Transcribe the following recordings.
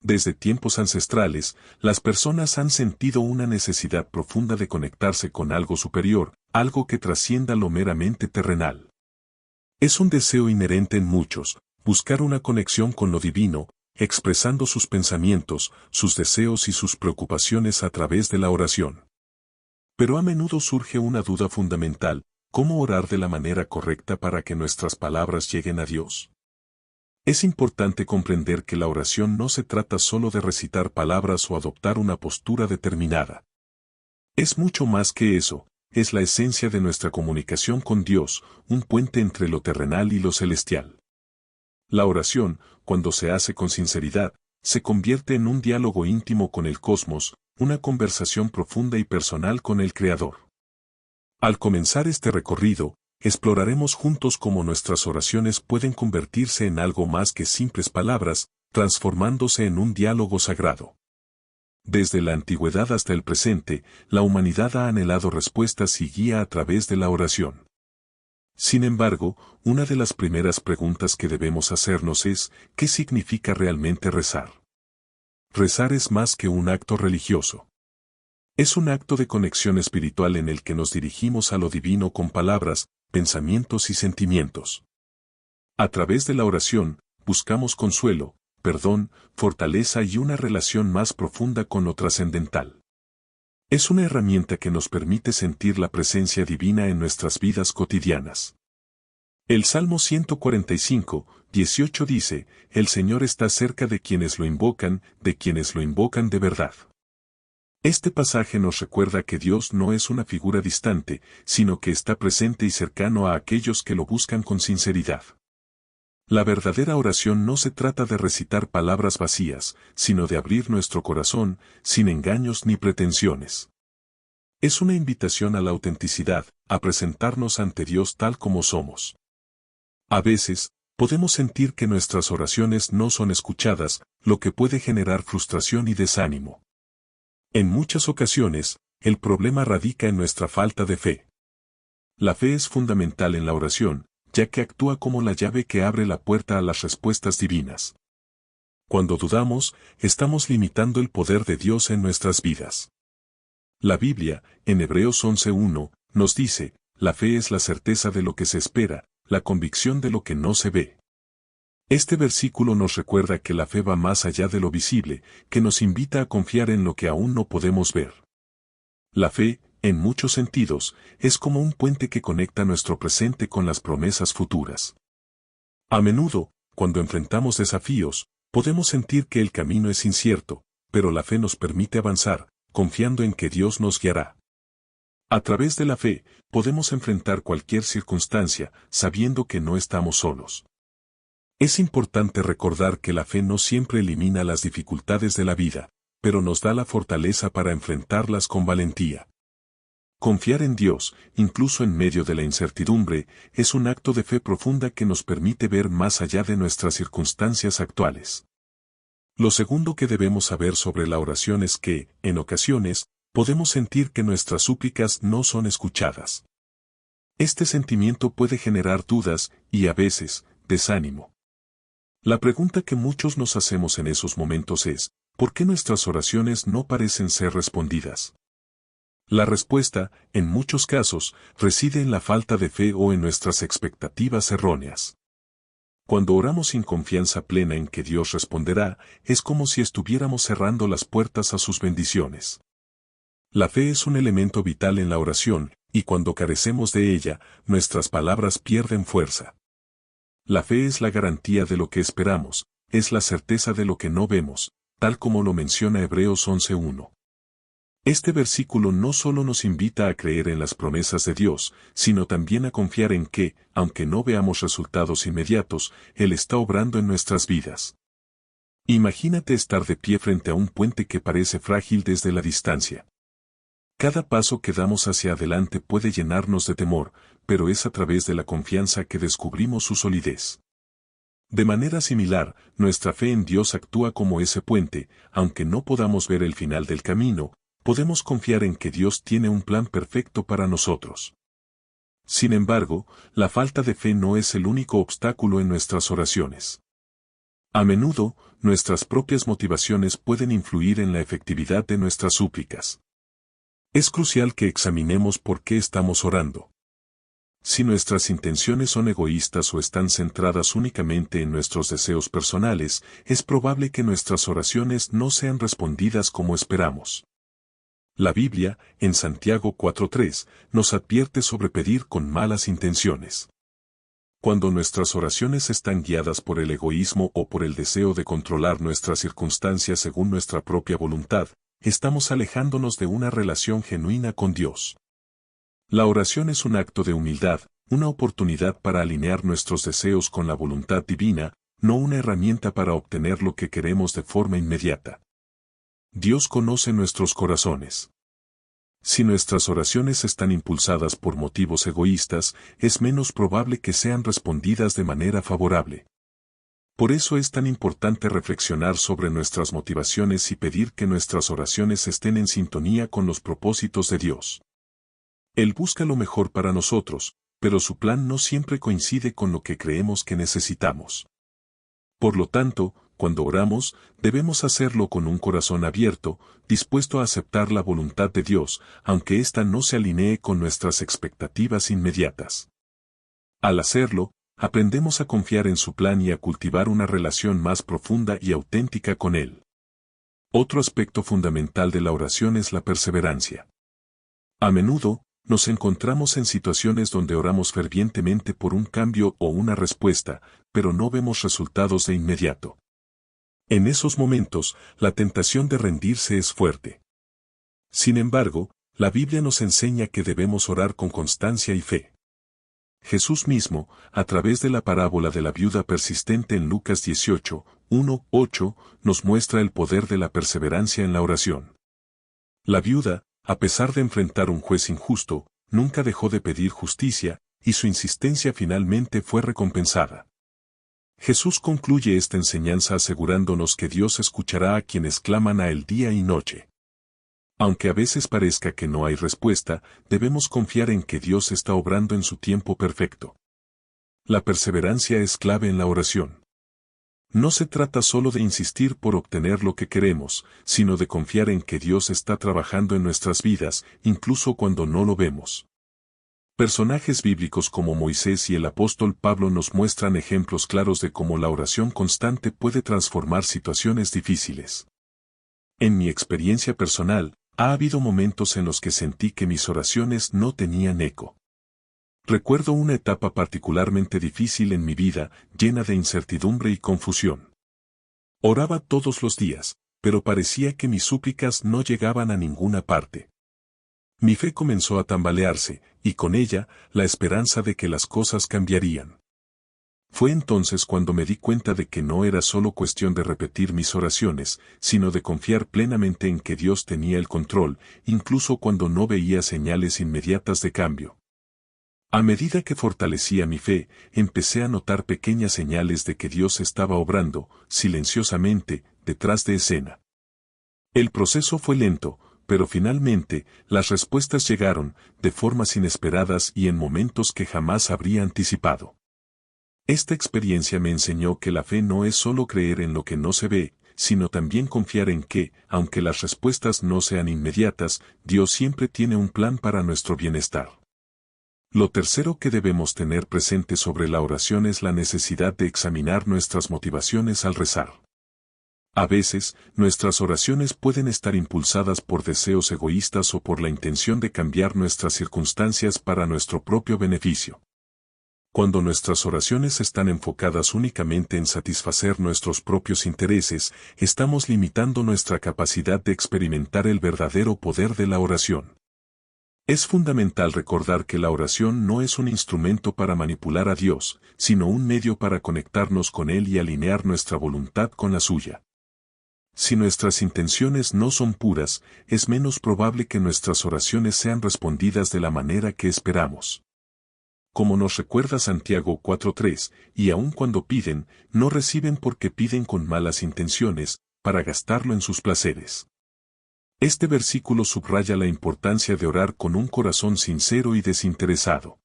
Desde tiempos ancestrales, las personas han sentido una necesidad profunda de conectarse con algo superior, algo que trascienda lo meramente terrenal. Es un deseo inherente en muchos, buscar una conexión con lo divino, expresando sus pensamientos, sus deseos y sus preocupaciones a través de la oración. Pero a menudo surge una duda fundamental: ¿cómo orar de la manera correcta para que nuestras palabras lleguen a Dios? Es importante comprender que la oración no se trata solo de recitar palabras o adoptar una postura determinada. Es mucho más que eso, es la esencia de nuestra comunicación con Dios, un puente entre lo terrenal y lo celestial. La oración, cuando se hace con sinceridad, se convierte en un diálogo íntimo con el cosmos, una conversación profunda y personal con el Creador. Al comenzar este recorrido, exploraremos juntos cómo nuestras oraciones pueden convertirse en algo más que simples palabras, transformándose en un diálogo sagrado. Desde la antigüedad hasta el presente, la humanidad ha anhelado respuestas y guía a través de la oración. Sin embargo, una de las primeras preguntas que debemos hacernos es: ¿qué significa realmente rezar? Rezar es más que un acto religioso. Es un acto de conexión espiritual en el que nos dirigimos a lo divino con palabras, pensamientos y sentimientos. A través de la oración, buscamos consuelo, perdón, fortaleza y una relación más profunda con lo trascendental. Es una herramienta que nos permite sentir la presencia divina en nuestras vidas cotidianas. El Salmo 145, 18 dice: «El Señor está cerca de quienes lo invocan de verdad». Este pasaje nos recuerda que Dios no es una figura distante, sino que está presente y cercano a aquellos que lo buscan con sinceridad. La verdadera oración no se trata de recitar palabras vacías, sino de abrir nuestro corazón, sin engaños ni pretensiones. Es una invitación a la autenticidad, a presentarnos ante Dios tal como somos. A veces, podemos sentir que nuestras oraciones no son escuchadas, lo que puede generar frustración y desánimo. En muchas ocasiones, el problema radica en nuestra falta de fe. La fe es fundamental en la oración, ya que actúa como la llave que abre la puerta a las respuestas divinas. Cuando dudamos, estamos limitando el poder de Dios en nuestras vidas. La Biblia, en Hebreos 11:1, nos dice: «La fe es la certeza de lo que se espera, la convicción de lo que no se ve». Este versículo nos recuerda que la fe va más allá de lo visible, que nos invita a confiar en lo que aún no podemos ver. La fe, en muchos sentidos, es como un puente que conecta nuestro presente con las promesas futuras. A menudo, cuando enfrentamos desafíos, podemos sentir que el camino es incierto, pero la fe nos permite avanzar, confiando en que Dios nos guiará. A través de la fe, podemos enfrentar cualquier circunstancia, sabiendo que no estamos solos. Es importante recordar que la fe no siempre elimina las dificultades de la vida, pero nos da la fortaleza para enfrentarlas con valentía. Confiar en Dios, incluso en medio de la incertidumbre, es un acto de fe profunda que nos permite ver más allá de nuestras circunstancias actuales. Lo segundo que debemos saber sobre la oración es que, en ocasiones, podemos sentir que nuestras súplicas no son escuchadas. Este sentimiento puede generar dudas y, a veces, desánimo. La pregunta que muchos nos hacemos en esos momentos es: ¿por qué nuestras oraciones no parecen ser respondidas? La respuesta, en muchos casos, reside en la falta de fe o en nuestras expectativas erróneas. Cuando oramos sin confianza plena en que Dios responderá, es como si estuviéramos cerrando las puertas a sus bendiciones. La fe es un elemento vital en la oración, y cuando carecemos de ella, nuestras palabras pierden fuerza. La fe es la garantía de lo que esperamos, es la certeza de lo que no vemos, tal como lo menciona Hebreos 11:1. Este versículo no solo nos invita a creer en las promesas de Dios, sino también a confiar en que, aunque no veamos resultados inmediatos, Él está obrando en nuestras vidas. Imagínate estar de pie frente a un puente que parece frágil desde la distancia. Cada paso que damos hacia adelante puede llenarnos de temor, pero es a través de la confianza que descubrimos su solidez. De manera similar, nuestra fe en Dios actúa como ese puente, aunque no podamos ver el final del camino, podemos confiar en que Dios tiene un plan perfecto para nosotros. Sin embargo, la falta de fe no es el único obstáculo en nuestras oraciones. A menudo, nuestras propias motivaciones pueden influir en la efectividad de nuestras súplicas. Es crucial que examinemos por qué estamos orando. Si nuestras intenciones son egoístas o están centradas únicamente en nuestros deseos personales, es probable que nuestras oraciones no sean respondidas como esperamos. La Biblia, en Santiago 4:3, nos advierte sobre pedir con malas intenciones. Cuando nuestras oraciones están guiadas por el egoísmo o por el deseo de controlar nuestras circunstancias según nuestra propia voluntad, estamos alejándonos de una relación genuina con Dios. La oración es un acto de humildad, una oportunidad para alinear nuestros deseos con la voluntad divina, no una herramienta para obtener lo que queremos de forma inmediata. Dios conoce nuestros corazones. Si nuestras oraciones están impulsadas por motivos egoístas, es menos probable que sean respondidas de manera favorable. Por eso es tan importante reflexionar sobre nuestras motivaciones y pedir que nuestras oraciones estén en sintonía con los propósitos de Dios. Él busca lo mejor para nosotros, pero su plan no siempre coincide con lo que creemos que necesitamos. Por lo tanto, cuando oramos, debemos hacerlo con un corazón abierto, dispuesto a aceptar la voluntad de Dios, aunque ésta no se alinee con nuestras expectativas inmediatas. Al hacerlo, aprendemos a confiar en su plan y a cultivar una relación más profunda y auténtica con Él. Otro aspecto fundamental de la oración es la perseverancia. A menudo, nos encontramos en situaciones donde oramos fervientemente por un cambio o una respuesta, pero no vemos resultados de inmediato. En esos momentos, la tentación de rendirse es fuerte. Sin embargo, la Biblia nos enseña que debemos orar con constancia y fe. Jesús mismo, a través de la parábola de la viuda persistente en Lucas 18, 1-8, nos muestra el poder de la perseverancia en la oración. La viuda, a pesar de enfrentar un juez injusto, nunca dejó de pedir justicia, y su insistencia finalmente fue recompensada. Jesús concluye esta enseñanza asegurándonos que Dios escuchará a quienes claman a Él día y noche. Aunque a veces parezca que no hay respuesta, debemos confiar en que Dios está obrando en su tiempo perfecto. La perseverancia es clave en la oración. No se trata solo de insistir por obtener lo que queremos, sino de confiar en que Dios está trabajando en nuestras vidas, incluso cuando no lo vemos. Personajes bíblicos como Moisés y el apóstol Pablo nos muestran ejemplos claros de cómo la oración constante puede transformar situaciones difíciles. En mi experiencia personal, ha habido momentos en los que sentí que mis oraciones no tenían eco. Recuerdo una etapa particularmente difícil en mi vida, llena de incertidumbre y confusión. Oraba todos los días, pero parecía que mis súplicas no llegaban a ninguna parte. Mi fe comenzó a tambalearse, y con ella, la esperanza de que las cosas cambiarían. Fue entonces cuando me di cuenta de que no era solo cuestión de repetir mis oraciones, sino de confiar plenamente en que Dios tenía el control, incluso cuando no veía señales inmediatas de cambio. A medida que fortalecía mi fe, empecé a notar pequeñas señales de que Dios estaba obrando, silenciosamente, detrás de escena. El proceso fue lento, pero finalmente, las respuestas llegaron, de formas inesperadas y en momentos que jamás habría anticipado. Esta experiencia me enseñó que la fe no es solo creer en lo que no se ve, sino también confiar en que, aunque las respuestas no sean inmediatas, Dios siempre tiene un plan para nuestro bienestar. Lo tercero que debemos tener presente sobre la oración es la necesidad de examinar nuestras motivaciones al rezar. A veces, nuestras oraciones pueden estar impulsadas por deseos egoístas o por la intención de cambiar nuestras circunstancias para nuestro propio beneficio. Cuando nuestras oraciones están enfocadas únicamente en satisfacer nuestros propios intereses, estamos limitando nuestra capacidad de experimentar el verdadero poder de la oración. Es fundamental recordar que la oración no es un instrumento para manipular a Dios, sino un medio para conectarnos con Él y alinear nuestra voluntad con la suya. Si nuestras intenciones no son puras, es menos probable que nuestras oraciones sean respondidas de la manera que esperamos. Como nos recuerda Santiago 4:3, y aun cuando piden, no reciben porque piden con malas intenciones, para gastarlo en sus placeres. Este versículo subraya la importancia de orar con un corazón sincero y desinteresado.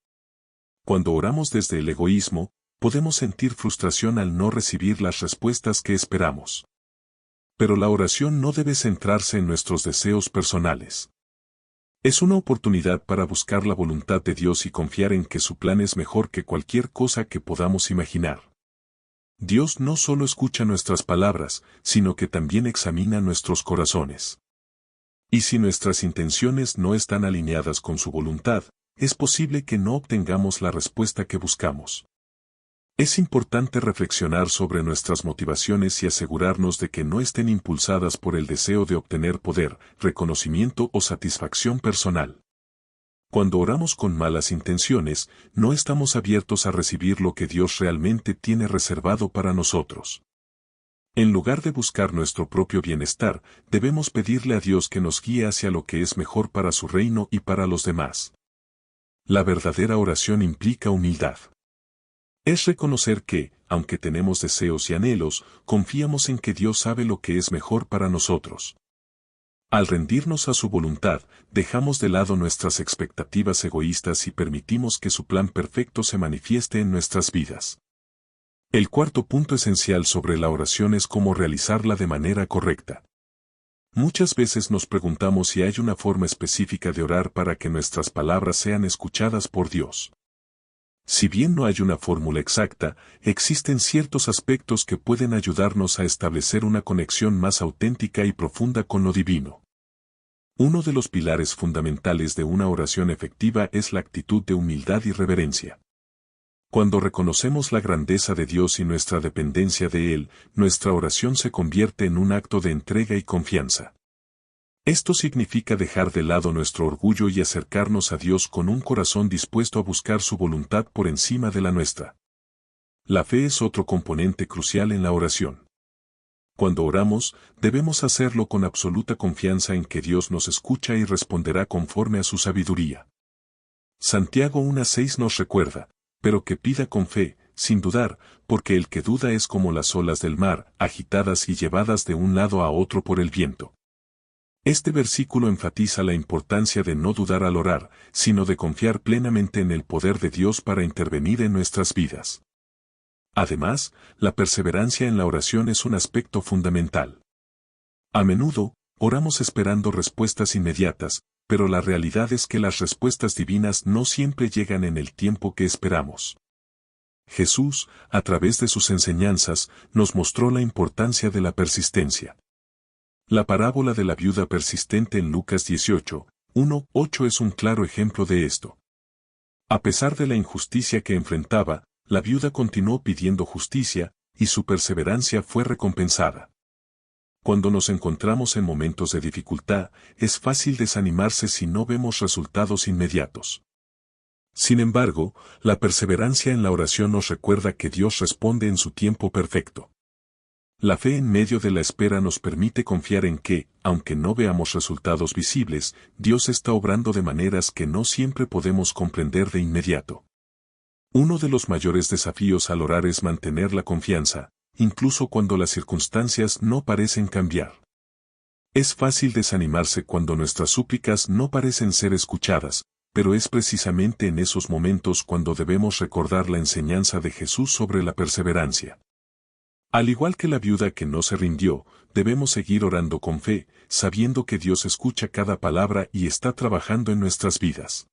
Cuando oramos desde el egoísmo, podemos sentir frustración al no recibir las respuestas que esperamos. Pero la oración no debe centrarse en nuestros deseos personales. Es una oportunidad para buscar la voluntad de Dios y confiar en que su plan es mejor que cualquier cosa que podamos imaginar. Dios no solo escucha nuestras palabras, sino que también examina nuestros corazones. Y si nuestras intenciones no están alineadas con su voluntad, es posible que no obtengamos la respuesta que buscamos. Es importante reflexionar sobre nuestras motivaciones y asegurarnos de que no estén impulsadas por el deseo de obtener poder, reconocimiento o satisfacción personal. Cuando oramos con malas intenciones, no estamos abiertos a recibir lo que Dios realmente tiene reservado para nosotros. En lugar de buscar nuestro propio bienestar, debemos pedirle a Dios que nos guíe hacia lo que es mejor para su reino y para los demás. La verdadera oración implica humildad. Es reconocer que, aunque tenemos deseos y anhelos, confiamos en que Dios sabe lo que es mejor para nosotros. Al rendirnos a su voluntad, dejamos de lado nuestras expectativas egoístas y permitimos que su plan perfecto se manifieste en nuestras vidas. El cuarto punto esencial sobre la oración es cómo realizarla de manera correcta. Muchas veces nos preguntamos si hay una forma específica de orar para que nuestras palabras sean escuchadas por Dios. Si bien no hay una fórmula exacta, existen ciertos aspectos que pueden ayudarnos a establecer una conexión más auténtica y profunda con lo divino. Uno de los pilares fundamentales de una oración efectiva es la actitud de humildad y reverencia. Cuando reconocemos la grandeza de Dios y nuestra dependencia de Él, nuestra oración se convierte en un acto de entrega y confianza. Esto significa dejar de lado nuestro orgullo y acercarnos a Dios con un corazón dispuesto a buscar su voluntad por encima de la nuestra. La fe es otro componente crucial en la oración. Cuando oramos, debemos hacerlo con absoluta confianza en que Dios nos escucha y responderá conforme a su sabiduría. Santiago 1:6 nos recuerda, pero que pida con fe, sin dudar, porque el que duda es como las olas del mar, agitadas y llevadas de un lado a otro por el viento. Este versículo enfatiza la importancia de no dudar al orar, sino de confiar plenamente en el poder de Dios para intervenir en nuestras vidas. Además, la perseverancia en la oración es un aspecto fundamental. A menudo, oramos esperando respuestas inmediatas, pero la realidad es que las respuestas divinas no siempre llegan en el tiempo que esperamos. Jesús, a través de sus enseñanzas, nos mostró la importancia de la persistencia. La parábola de la viuda persistente en Lucas 18:1-8 es un claro ejemplo de esto. A pesar de la injusticia que enfrentaba, la viuda continuó pidiendo justicia, y su perseverancia fue recompensada. Cuando nos encontramos en momentos de dificultad, es fácil desanimarse si no vemos resultados inmediatos. Sin embargo, la perseverancia en la oración nos recuerda que Dios responde en su tiempo perfecto. La fe en medio de la espera nos permite confiar en que, aunque no veamos resultados visibles, Dios está obrando de maneras que no siempre podemos comprender de inmediato. Uno de los mayores desafíos al orar es mantener la confianza, incluso cuando las circunstancias no parecen cambiar. Es fácil desanimarse cuando nuestras súplicas no parecen ser escuchadas, pero es precisamente en esos momentos cuando debemos recordar la enseñanza de Jesús sobre la perseverancia. Al igual que la viuda que no se rindió, debemos seguir orando con fe, sabiendo que Dios escucha cada palabra y está trabajando en nuestras vidas.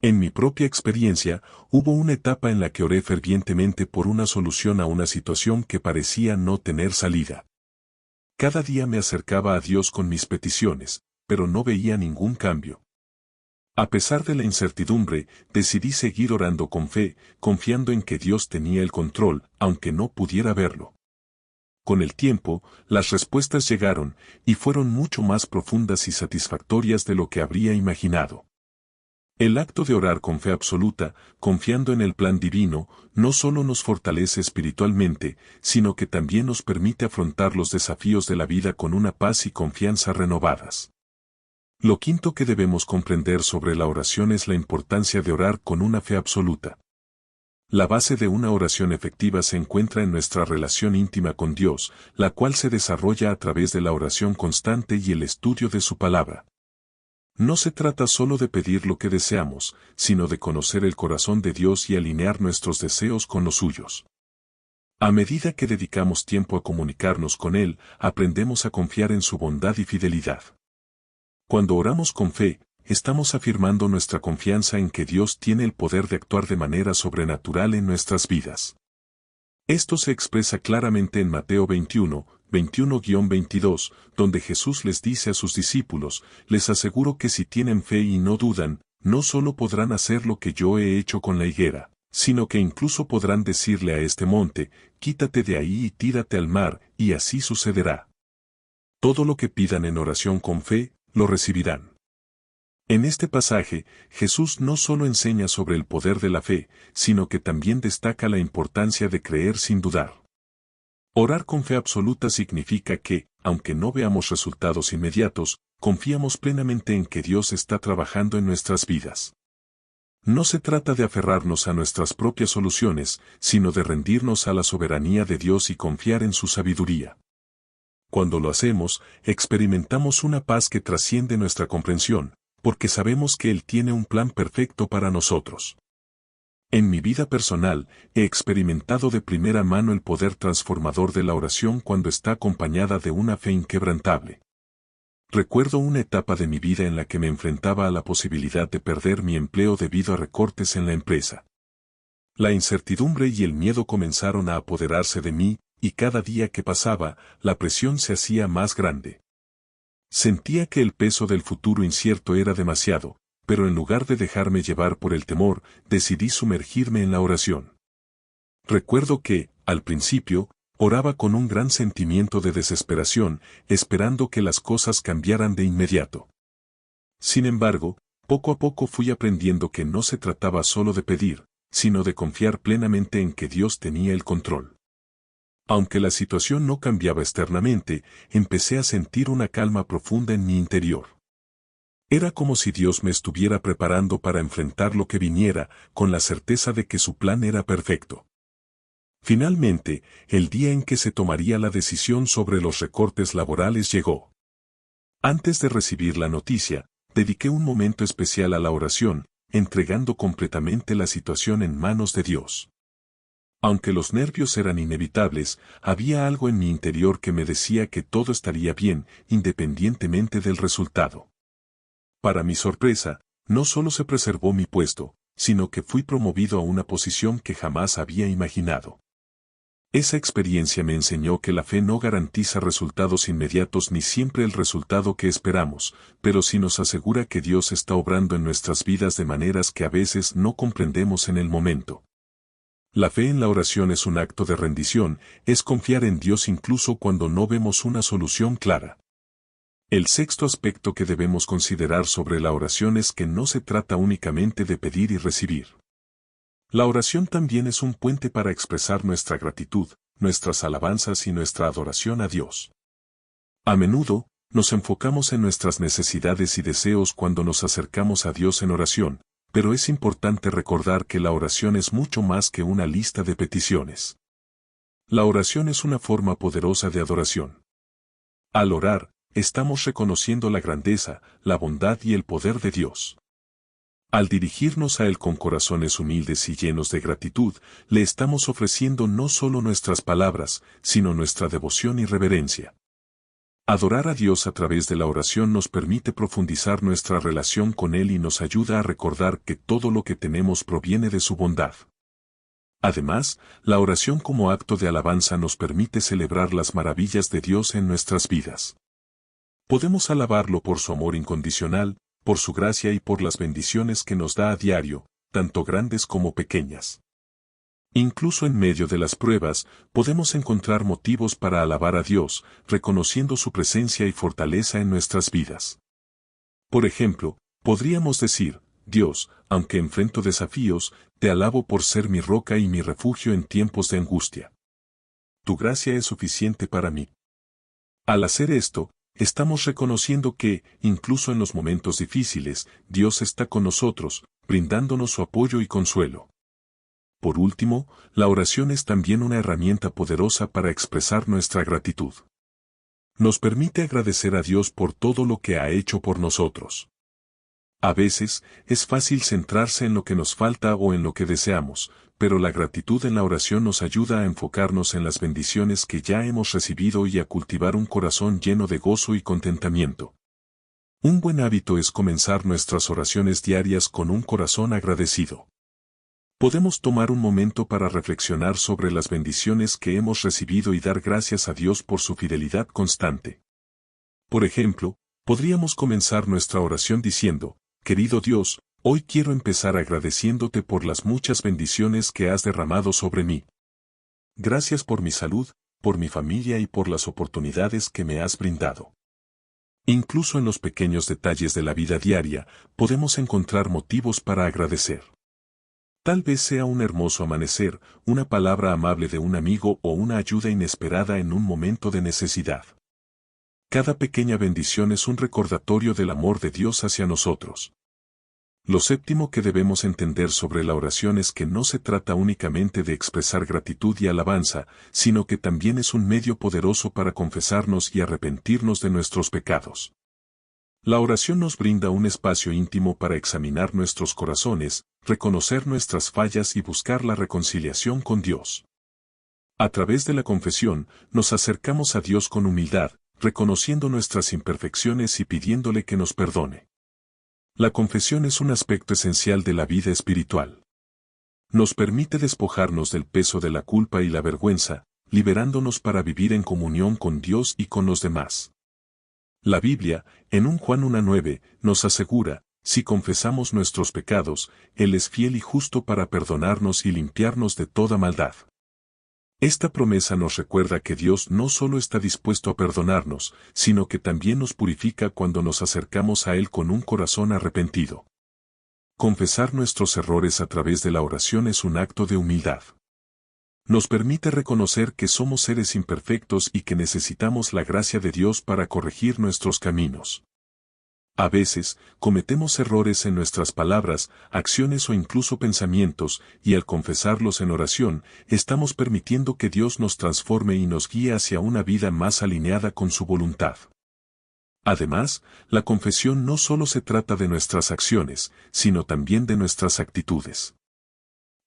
En mi propia experiencia, hubo una etapa en la que oré fervientemente por una solución a una situación que parecía no tener salida. Cada día me acercaba a Dios con mis peticiones, pero no veía ningún cambio. A pesar de la incertidumbre, decidí seguir orando con fe, confiando en que Dios tenía el control, aunque no pudiera verlo. Con el tiempo, las respuestas llegaron, y fueron mucho más profundas y satisfactorias de lo que habría imaginado. El acto de orar con fe absoluta, confiando en el plan divino, no solo nos fortalece espiritualmente, sino que también nos permite afrontar los desafíos de la vida con una paz y confianza renovadas. Lo quinto que debemos comprender sobre la oración es la importancia de orar con una fe absoluta. La base de una oración efectiva se encuentra en nuestra relación íntima con Dios, la cual se desarrolla a través de la oración constante y el estudio de su palabra. No se trata solo de pedir lo que deseamos, sino de conocer el corazón de Dios y alinear nuestros deseos con los suyos. A medida que dedicamos tiempo a comunicarnos con Él, aprendemos a confiar en su bondad y fidelidad. Cuando oramos con fe, estamos afirmando nuestra confianza en que Dios tiene el poder de actuar de manera sobrenatural en nuestras vidas. Esto se expresa claramente en Mateo 21, 21-22, donde Jesús les dice a sus discípulos: les aseguro que si tienen fe y no dudan, no solo podrán hacer lo que yo he hecho con la higuera, sino que incluso podrán decirle a este monte: quítate de ahí y tírate al mar, y así sucederá. Todo lo que pidan en oración con fe, lo recibirán. En este pasaje, Jesús no solo enseña sobre el poder de la fe, sino que también destaca la importancia de creer sin dudar. Orar con fe absoluta significa que, aunque no veamos resultados inmediatos, confiamos plenamente en que Dios está trabajando en nuestras vidas. No se trata de aferrarnos a nuestras propias soluciones, sino de rendirnos a la soberanía de Dios y confiar en su sabiduría. Cuando lo hacemos, experimentamos una paz que trasciende nuestra comprensión, porque sabemos que Él tiene un plan perfecto para nosotros. En mi vida personal, he experimentado de primera mano el poder transformador de la oración cuando está acompañada de una fe inquebrantable. Recuerdo una etapa de mi vida en la que me enfrentaba a la posibilidad de perder mi empleo debido a recortes en la empresa. La incertidumbre y el miedo comenzaron a apoderarse de mí, y cada día que pasaba, la presión se hacía más grande. Sentía que el peso del futuro incierto era demasiado, pero en lugar de dejarme llevar por el temor, decidí sumergirme en la oración. Recuerdo que, al principio, oraba con un gran sentimiento de desesperación, esperando que las cosas cambiaran de inmediato. Sin embargo, poco a poco fui aprendiendo que no se trataba solo de pedir, sino de confiar plenamente en que Dios tenía el control. Aunque la situación no cambiaba externamente, empecé a sentir una calma profunda en mi interior. Era como si Dios me estuviera preparando para enfrentar lo que viniera, con la certeza de que su plan era perfecto. Finalmente, el día en que se tomaría la decisión sobre los recortes laborales llegó. Antes de recibir la noticia, dediqué un momento especial a la oración, entregando completamente la situación en manos de Dios. Aunque los nervios eran inevitables, había algo en mi interior que me decía que todo estaría bien, independientemente del resultado. Para mi sorpresa, no solo se preservó mi puesto, sino que fui promovido a una posición que jamás había imaginado. Esa experiencia me enseñó que la fe no garantiza resultados inmediatos ni siempre el resultado que esperamos, pero sí nos asegura que Dios está obrando en nuestras vidas de maneras que a veces no comprendemos en el momento. La fe en la oración es un acto de rendición, es confiar en Dios incluso cuando no vemos una solución clara. El sexto aspecto que debemos considerar sobre la oración es que no se trata únicamente de pedir y recibir. La oración también es un puente para expresar nuestra gratitud, nuestras alabanzas y nuestra adoración a Dios. A menudo, nos enfocamos en nuestras necesidades y deseos cuando nos acercamos a Dios en oración, pero es importante recordar que la oración es mucho más que una lista de peticiones. La oración es una forma poderosa de adoración. Al orar, estamos reconociendo la grandeza, la bondad y el poder de Dios. Al dirigirnos a Él con corazones humildes y llenos de gratitud, le estamos ofreciendo no solo nuestras palabras, sino nuestra devoción y reverencia. Adorar a Dios a través de la oración nos permite profundizar nuestra relación con Él y nos ayuda a recordar que todo lo que tenemos proviene de su bondad. Además, la oración como acto de alabanza nos permite celebrar las maravillas de Dios en nuestras vidas. Podemos alabarlo por su amor incondicional, por su gracia y por las bendiciones que nos da a diario, tanto grandes como pequeñas. Incluso en medio de las pruebas, podemos encontrar motivos para alabar a Dios, reconociendo su presencia y fortaleza en nuestras vidas. Por ejemplo, podríamos decir: Dios, aunque enfrento desafíos, te alabo por ser mi roca y mi refugio en tiempos de angustia. Tu gracia es suficiente para mí. Al hacer esto, estamos reconociendo que, incluso en los momentos difíciles, Dios está con nosotros, brindándonos su apoyo y consuelo. Por último, la oración es también una herramienta poderosa para expresar nuestra gratitud. Nos permite agradecer a Dios por todo lo que ha hecho por nosotros. A veces, es fácil centrarse en lo que nos falta o en lo que deseamos, pero la gratitud en la oración nos ayuda a enfocarnos en las bendiciones que ya hemos recibido y a cultivar un corazón lleno de gozo y contentamiento. Un buen hábito es comenzar nuestras oraciones diarias con un corazón agradecido. Podemos tomar un momento para reflexionar sobre las bendiciones que hemos recibido y dar gracias a Dios por su fidelidad constante. Por ejemplo, podríamos comenzar nuestra oración diciendo: Querido Dios, hoy quiero empezar agradeciéndote por las muchas bendiciones que has derramado sobre mí. Gracias por mi salud, por mi familia y por las oportunidades que me has brindado. Incluso en los pequeños detalles de la vida diaria, podemos encontrar motivos para agradecer. Tal vez sea un hermoso amanecer, una palabra amable de un amigo o una ayuda inesperada en un momento de necesidad. Cada pequeña bendición es un recordatorio del amor de Dios hacia nosotros. Lo séptimo que debemos entender sobre la oración es que no se trata únicamente de expresar gratitud y alabanza, sino que también es un medio poderoso para confesarnos y arrepentirnos de nuestros pecados. La oración nos brinda un espacio íntimo para examinar nuestros corazones, reconocer nuestras fallas y buscar la reconciliación con Dios. A través de la confesión, nos acercamos a Dios con humildad, reconociendo nuestras imperfecciones y pidiéndole que nos perdone. La confesión es un aspecto esencial de la vida espiritual. Nos permite despojarnos del peso de la culpa y la vergüenza, liberándonos para vivir en comunión con Dios y con los demás. La Biblia, en 1 Juan 1:9, nos asegura: si confesamos nuestros pecados, Él es fiel y justo para perdonarnos y limpiarnos de toda maldad. Esta promesa nos recuerda que Dios no solo está dispuesto a perdonarnos, sino que también nos purifica cuando nos acercamos a Él con un corazón arrepentido. Confesar nuestros errores a través de la oración es un acto de humildad. Nos permite reconocer que somos seres imperfectos y que necesitamos la gracia de Dios para corregir nuestros caminos. A veces, cometemos errores en nuestras palabras, acciones o incluso pensamientos, y al confesarlos en oración, estamos permitiendo que Dios nos transforme y nos guíe hacia una vida más alineada con su voluntad. Además, la confesión no solo se trata de nuestras acciones, sino también de nuestras actitudes.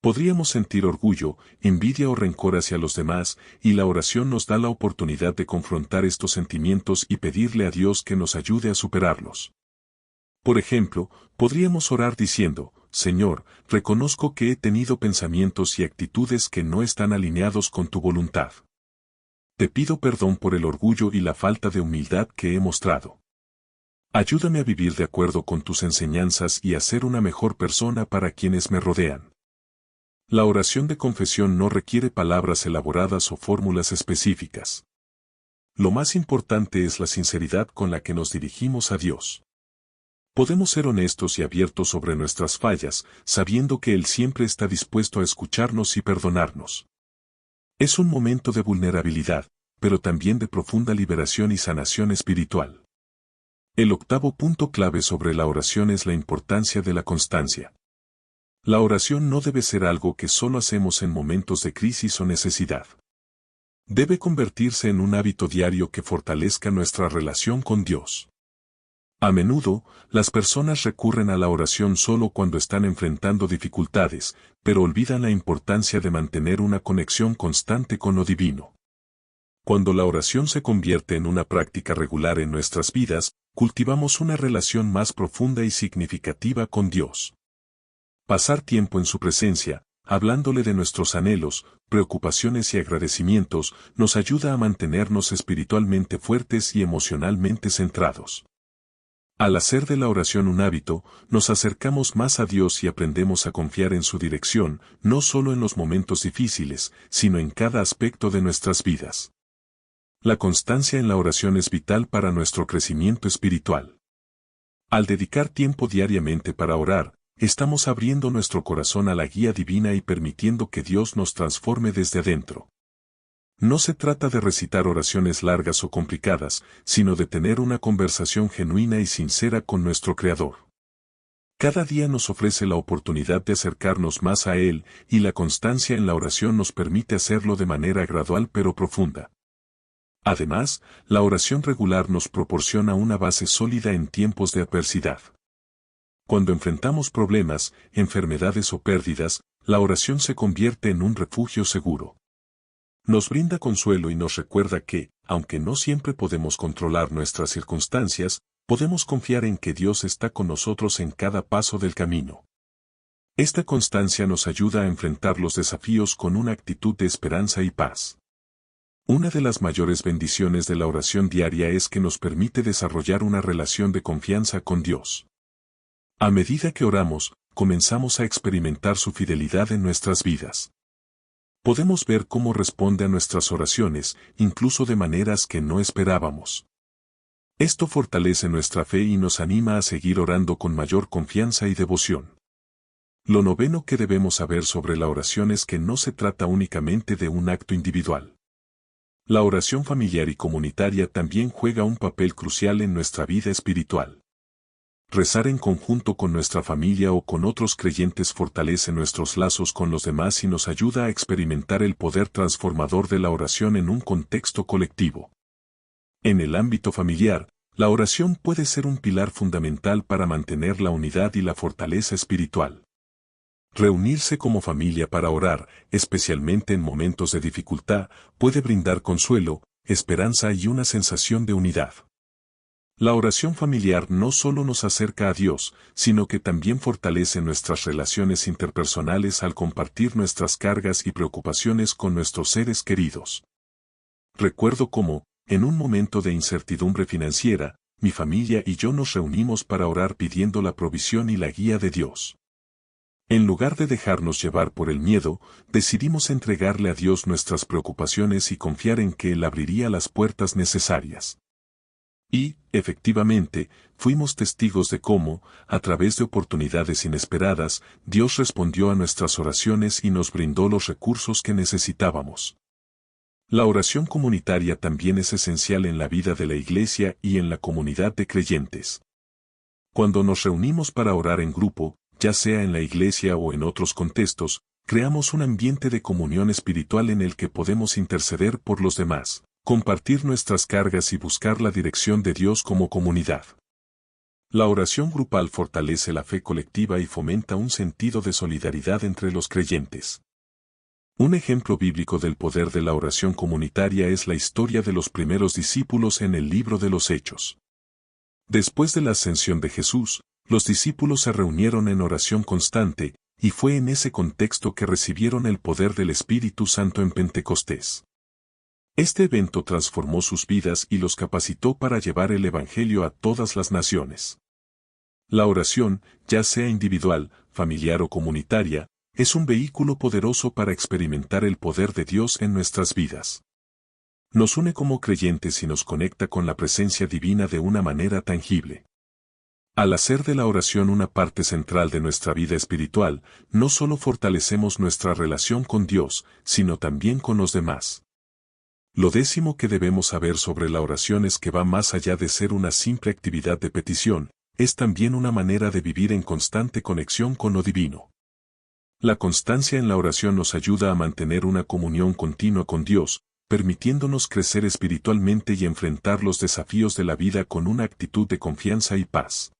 Podríamos sentir orgullo, envidia o rencor hacia los demás, y la oración nos da la oportunidad de confrontar estos sentimientos y pedirle a Dios que nos ayude a superarlos. Por ejemplo, podríamos orar diciendo: Señor, reconozco que he tenido pensamientos y actitudes que no están alineados con tu voluntad. Te pido perdón por el orgullo y la falta de humildad que he mostrado. Ayúdame a vivir de acuerdo con tus enseñanzas y a ser una mejor persona para quienes me rodean. La oración de confesión no requiere palabras elaboradas o fórmulas específicas. Lo más importante es la sinceridad con la que nos dirigimos a Dios. Podemos ser honestos y abiertos sobre nuestras fallas, sabiendo que Él siempre está dispuesto a escucharnos y perdonarnos. Es un momento de vulnerabilidad, pero también de profunda liberación y sanación espiritual. El octavo punto clave sobre la oración es la importancia de la constancia. La oración no debe ser algo que solo hacemos en momentos de crisis o necesidad. Debe convertirse en un hábito diario que fortalezca nuestra relación con Dios. A menudo, las personas recurren a la oración solo cuando están enfrentando dificultades, pero olvidan la importancia de mantener una conexión constante con lo divino. Cuando la oración se convierte en una práctica regular en nuestras vidas, cultivamos una relación más profunda y significativa con Dios. Pasar tiempo en su presencia, hablándole de nuestros anhelos, preocupaciones y agradecimientos, nos ayuda a mantenernos espiritualmente fuertes y emocionalmente centrados. Al hacer de la oración un hábito, nos acercamos más a Dios y aprendemos a confiar en su dirección, no solo en los momentos difíciles, sino en cada aspecto de nuestras vidas. La constancia en la oración es vital para nuestro crecimiento espiritual. Al dedicar tiempo diariamente para orar, estamos abriendo nuestro corazón a la guía divina y permitiendo que Dios nos transforme desde adentro. No se trata de recitar oraciones largas o complicadas, sino de tener una conversación genuina y sincera con nuestro Creador. Cada día nos ofrece la oportunidad de acercarnos más a Él, y la constancia en la oración nos permite hacerlo de manera gradual pero profunda. Además, la oración regular nos proporciona una base sólida en tiempos de adversidad. Cuando enfrentamos problemas, enfermedades o pérdidas, la oración se convierte en un refugio seguro. Nos brinda consuelo y nos recuerda que, aunque no siempre podemos controlar nuestras circunstancias, podemos confiar en que Dios está con nosotros en cada paso del camino. Esta constancia nos ayuda a enfrentar los desafíos con una actitud de esperanza y paz. Una de las mayores bendiciones de la oración diaria es que nos permite desarrollar una relación de confianza con Dios. A medida que oramos, comenzamos a experimentar su fidelidad en nuestras vidas. Podemos ver cómo responde a nuestras oraciones, incluso de maneras que no esperábamos. Esto fortalece nuestra fe y nos anima a seguir orando con mayor confianza y devoción. Lo noveno que debemos saber sobre la oración es que no se trata únicamente de un acto individual. La oración familiar y comunitaria también juega un papel crucial en nuestra vida espiritual. Rezar en conjunto con nuestra familia o con otros creyentes fortalece nuestros lazos con los demás y nos ayuda a experimentar el poder transformador de la oración en un contexto colectivo. En el ámbito familiar, la oración puede ser un pilar fundamental para mantener la unidad y la fortaleza espiritual. Reunirse como familia para orar, especialmente en momentos de dificultad, puede brindar consuelo, esperanza y una sensación de unidad. La oración familiar no solo nos acerca a Dios, sino que también fortalece nuestras relaciones interpersonales al compartir nuestras cargas y preocupaciones con nuestros seres queridos. Recuerdo cómo, en un momento de incertidumbre financiera, mi familia y yo nos reunimos para orar pidiendo la provisión y la guía de Dios. En lugar de dejarnos llevar por el miedo, decidimos entregarle a Dios nuestras preocupaciones y confiar en que Él abriría las puertas necesarias. Y, efectivamente, fuimos testigos de cómo, a través de oportunidades inesperadas, Dios respondió a nuestras oraciones y nos brindó los recursos que necesitábamos. La oración comunitaria también es esencial en la vida de la Iglesia y en la comunidad de creyentes. Cuando nos reunimos para orar en grupo, ya sea en la Iglesia o en otros contextos, creamos un ambiente de comunión espiritual en el que podemos interceder por los demás, compartir nuestras cargas y buscar la dirección de Dios como comunidad. La oración grupal fortalece la fe colectiva y fomenta un sentido de solidaridad entre los creyentes. Un ejemplo bíblico del poder de la oración comunitaria es la historia de los primeros discípulos en el libro de los Hechos. Después de la ascensión de Jesús, los discípulos se reunieron en oración constante, y fue en ese contexto que recibieron el poder del Espíritu Santo en Pentecostés. Este evento transformó sus vidas y los capacitó para llevar el Evangelio a todas las naciones. La oración, ya sea individual, familiar o comunitaria, es un vehículo poderoso para experimentar el poder de Dios en nuestras vidas. Nos une como creyentes y nos conecta con la presencia divina de una manera tangible. Al hacer de la oración una parte central de nuestra vida espiritual, no solo fortalecemos nuestra relación con Dios, sino también con los demás. Lo décimo que debemos saber sobre la oración es que va más allá de ser una simple actividad de petición, es también una manera de vivir en constante conexión con lo divino. La constancia en la oración nos ayuda a mantener una comunión continua con Dios, permitiéndonos crecer espiritualmente y enfrentar los desafíos de la vida con una actitud de confianza y paz.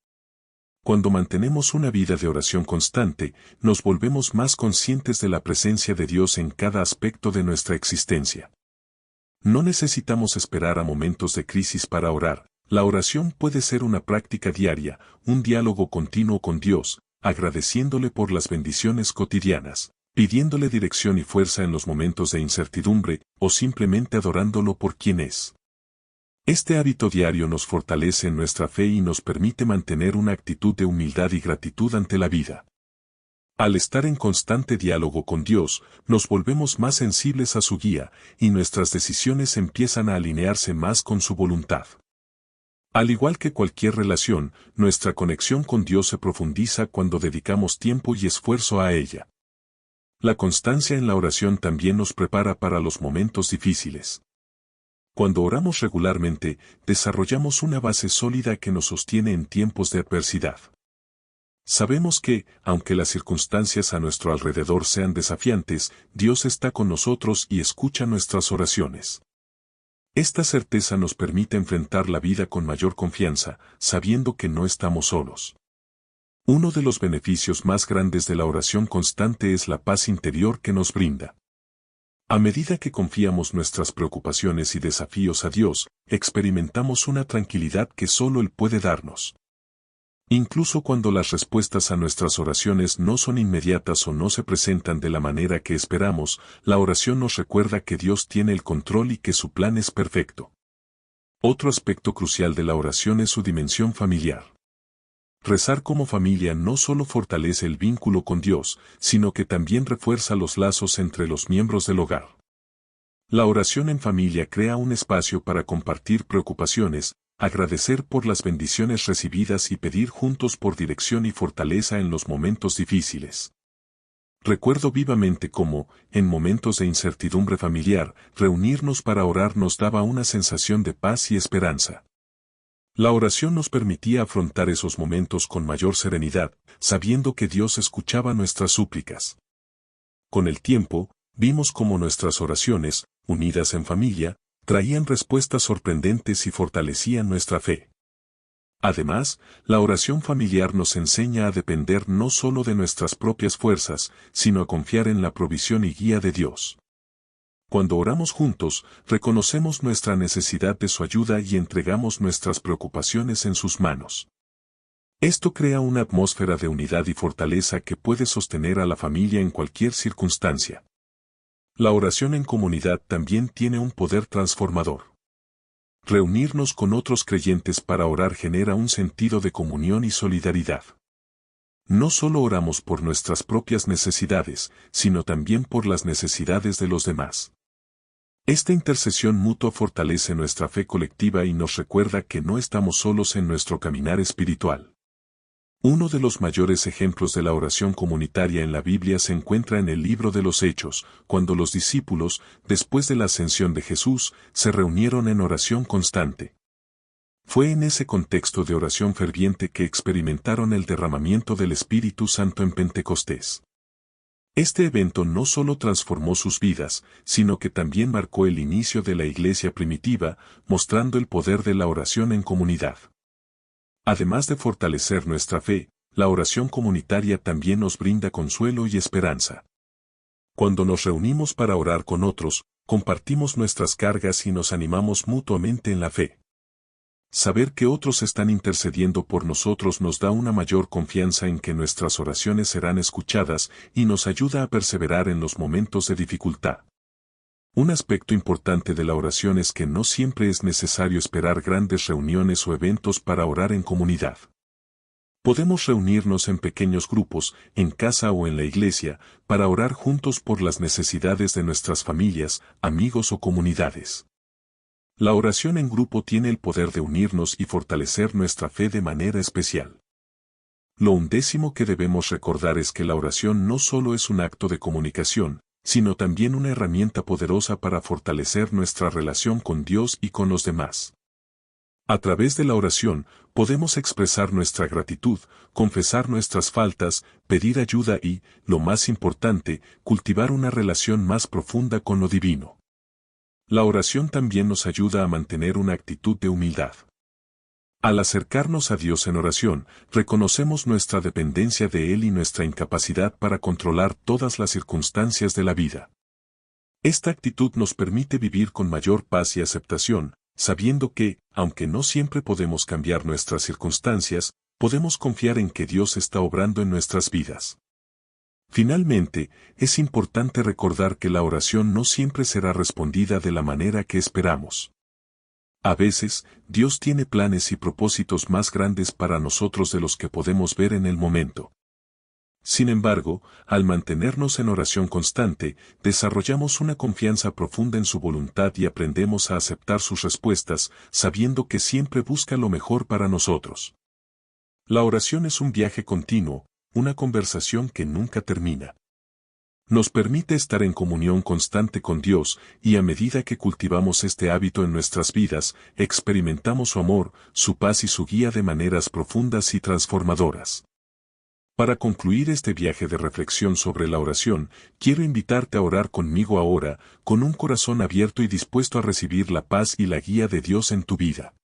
Cuando mantenemos una vida de oración constante, nos volvemos más conscientes de la presencia de Dios en cada aspecto de nuestra existencia. No necesitamos esperar a momentos de crisis para orar. La oración puede ser una práctica diaria, un diálogo continuo con Dios, agradeciéndole por las bendiciones cotidianas, pidiéndole dirección y fuerza en los momentos de incertidumbre, o simplemente adorándolo por quien es. Este hábito diario nos fortalece en nuestra fe y nos permite mantener una actitud de humildad y gratitud ante la vida. Al estar en constante diálogo con Dios, nos volvemos más sensibles a su guía, y nuestras decisiones empiezan a alinearse más con su voluntad. Al igual que cualquier relación, nuestra conexión con Dios se profundiza cuando dedicamos tiempo y esfuerzo a ella. La constancia en la oración también nos prepara para los momentos difíciles. Cuando oramos regularmente, desarrollamos una base sólida que nos sostiene en tiempos de adversidad. Sabemos que, aunque las circunstancias a nuestro alrededor sean desafiantes, Dios está con nosotros y escucha nuestras oraciones. Esta certeza nos permite enfrentar la vida con mayor confianza, sabiendo que no estamos solos. Uno de los beneficios más grandes de la oración constante es la paz interior que nos brinda. A medida que confiamos nuestras preocupaciones y desafíos a Dios, experimentamos una tranquilidad que solo Él puede darnos. Incluso cuando las respuestas a nuestras oraciones no son inmediatas o no se presentan de la manera que esperamos, la oración nos recuerda que Dios tiene el control y que su plan es perfecto. Otro aspecto crucial de la oración es su dimensión familiar. Rezar como familia no solo fortalece el vínculo con Dios, sino que también refuerza los lazos entre los miembros del hogar. La oración en familia crea un espacio para compartir preocupaciones, agradecer por las bendiciones recibidas y pedir juntos por dirección y fortaleza en los momentos difíciles. Recuerdo vivamente cómo, en momentos de incertidumbre familiar, reunirnos para orar nos daba una sensación de paz y esperanza. La oración nos permitía afrontar esos momentos con mayor serenidad, sabiendo que Dios escuchaba nuestras súplicas. Con el tiempo, vimos cómo nuestras oraciones, unidas en familia, traían respuestas sorprendentes y fortalecían nuestra fe. Además, la oración familiar nos enseña a depender no solo de nuestras propias fuerzas, sino a confiar en la provisión y guía de Dios. Cuando oramos juntos, reconocemos nuestra necesidad de su ayuda y entregamos nuestras preocupaciones en sus manos. Esto crea una atmósfera de unidad y fortaleza que puede sostener a la familia en cualquier circunstancia. La oración en comunidad también tiene un poder transformador. Reunirnos con otros creyentes para orar genera un sentido de comunión y solidaridad. No solo oramos por nuestras propias necesidades, sino también por las necesidades de los demás. Esta intercesión mutua fortalece nuestra fe colectiva y nos recuerda que no estamos solos en nuestro caminar espiritual. Uno de los mayores ejemplos de la oración comunitaria en la Biblia se encuentra en el libro de los Hechos, cuando los discípulos, después de la ascensión de Jesús, se reunieron en oración constante. Fue en ese contexto de oración ferviente que experimentaron el derramamiento del Espíritu Santo en Pentecostés. Este evento no solo transformó sus vidas, sino que también marcó el inicio de la iglesia primitiva, mostrando el poder de la oración en comunidad. Además de fortalecer nuestra fe, la oración comunitaria también nos brinda consuelo y esperanza. Cuando nos reunimos para orar con otros, compartimos nuestras cargas y nos animamos mutuamente en la fe. Saber que otros están intercediendo por nosotros nos da una mayor confianza en que nuestras oraciones serán escuchadas y nos ayuda a perseverar en los momentos de dificultad. Un aspecto importante de la oración es que no siempre es necesario esperar grandes reuniones o eventos para orar en comunidad. Podemos reunirnos en pequeños grupos, en casa o en la iglesia, para orar juntos por las necesidades de nuestras familias, amigos o comunidades. La oración en grupo tiene el poder de unirnos y fortalecer nuestra fe de manera especial. Lo undécimo que debemos recordar es que la oración no solo es un acto de comunicación, sino también una herramienta poderosa para fortalecer nuestra relación con Dios y con los demás. A través de la oración, podemos expresar nuestra gratitud, confesar nuestras faltas, pedir ayuda y, lo más importante, cultivar una relación más profunda con lo divino. La oración también nos ayuda a mantener una actitud de humildad. Al acercarnos a Dios en oración, reconocemos nuestra dependencia de Él y nuestra incapacidad para controlar todas las circunstancias de la vida. Esta actitud nos permite vivir con mayor paz y aceptación, sabiendo que, aunque no siempre podemos cambiar nuestras circunstancias, podemos confiar en que Dios está obrando en nuestras vidas. Finalmente, es importante recordar que la oración no siempre será respondida de la manera que esperamos. A veces, Dios tiene planes y propósitos más grandes para nosotros de los que podemos ver en el momento. Sin embargo, al mantenernos en oración constante, desarrollamos una confianza profunda en su voluntad y aprendemos a aceptar sus respuestas, sabiendo que siempre busca lo mejor para nosotros. La oración es un viaje continuo, una conversación que nunca termina. Nos permite estar en comunión constante con Dios, y a medida que cultivamos este hábito en nuestras vidas, experimentamos su amor, su paz y su guía de maneras profundas y transformadoras. Para concluir este viaje de reflexión sobre la oración, quiero invitarte a orar conmigo ahora, con un corazón abierto y dispuesto a recibir la paz y la guía de Dios en tu vida.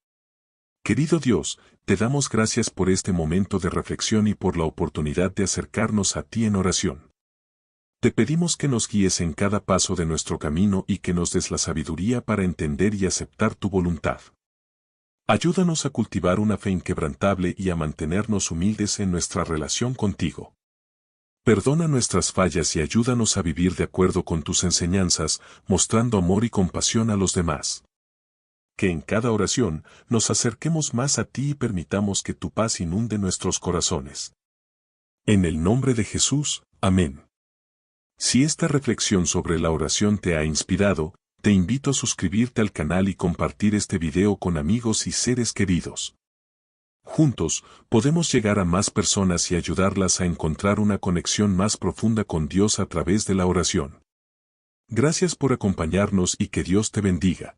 Querido Dios, te damos gracias por este momento de reflexión y por la oportunidad de acercarnos a ti en oración. Te pedimos que nos guíes en cada paso de nuestro camino y que nos des la sabiduría para entender y aceptar tu voluntad. Ayúdanos a cultivar una fe inquebrantable y a mantenernos humildes en nuestra relación contigo. Perdona nuestras fallas y ayúdanos a vivir de acuerdo con tus enseñanzas, mostrando amor y compasión a los demás. Que en cada oración nos acerquemos más a ti y permitamos que tu paz inunde nuestros corazones. En el nombre de Jesús, amén. Si esta reflexión sobre la oración te ha inspirado, te invito a suscribirte al canal y compartir este video con amigos y seres queridos. Juntos, podemos llegar a más personas y ayudarlas a encontrar una conexión más profunda con Dios a través de la oración. Gracias por acompañarnos y que Dios te bendiga.